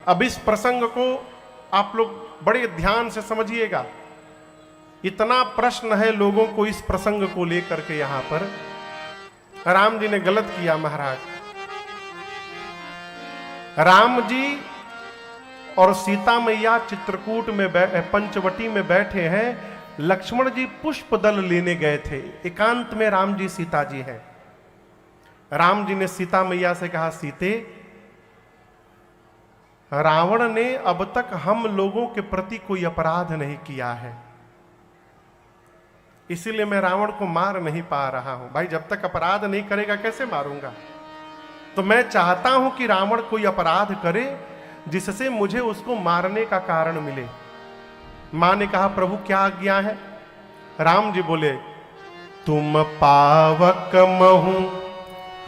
अब इस प्रसंग को आप लोग बड़े ध्यान से समझिएगा। इतना प्रश्न है लोगों को इस प्रसंग को लेकर के। यहां पर राम जी ने गलत किया महाराज। राम जी और सीता मैया चित्रकूट में पंचवटी में बैठे हैं। लक्ष्मण जी पुष्प दल लेने गए थे। एकांत में राम जी सीता जी हैं। राम जी ने सीता मैया से कहा, सीते, रावण ने अब तक हम लोगों के प्रति कोई अपराध नहीं किया है, इसीलिए मैं रावण को मार नहीं पा रहा हूं। भाई जब तक अपराध नहीं करेगा कैसे मारूंगा? तो मैं चाहता हूं कि रावण कोई अपराध करे जिससे मुझे उसको मारने का कारण मिले। मां ने कहा, प्रभु क्या आज्ञा है? राम जी बोले, तुम पावक महु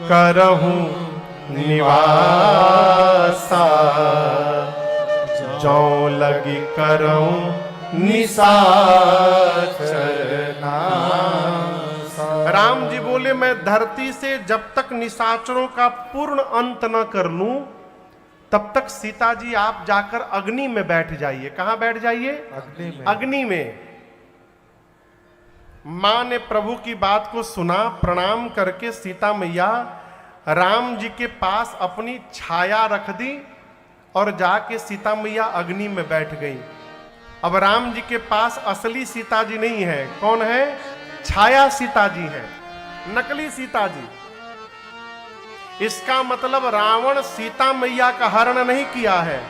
करहु निवासा, जो लगी करहु निशाचर नासा। राम जी बोले, मैं धरती से जब तक निशाचरों का पूर्ण अंत न कर लूं तब तक सीता जी आप जाकर अग्नि में बैठ जाइए। कहां बैठ जाइए? अग्नि में। अग्नि में। मां ने प्रभु की बात को सुना। प्रणाम करके सीता मैया राम जी के पास अपनी छाया रख दी और जाके सीता मैया अग्नि में बैठ गई। अब राम जी के पास असली सीता जी नहीं है। कौन है? छाया सीता जी है, नकली सीता जी। इसका मतलब रावण सीता मैया का हरण नहीं किया है।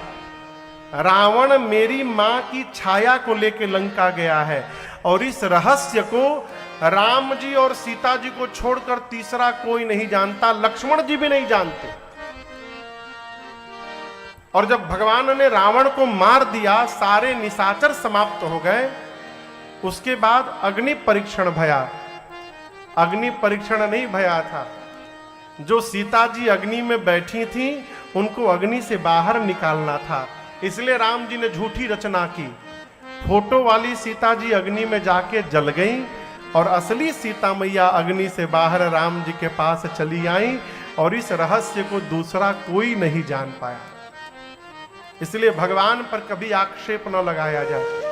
रावण मेरी मां की छाया को लेकर लंका गया है। और इस रहस्य को राम जी और सीता जी को छोड़कर तीसरा कोई नहीं जानता। लक्ष्मण जी भी नहीं जानते। और जब भगवान ने रावण को मार दिया, सारे निशाचर समाप्त हो गए। उसके बाद अग्नि परीक्षण भया। अग्नि परीक्षण नहीं भया था। जो सीता जी अग्नि में बैठी थी उनको अग्नि से बाहर निकालना था। इसलिए राम जी ने झूठी रचना की। फोटो वाली सीता जी अग्नि में जाके जल गई और असली सीता मैया अग्नि से बाहर राम जी के पास चली आई। और इस रहस्य को दूसरा कोई नहीं जान पाया। इसलिए भगवान पर कभी आक्षेप न लगाया जाए।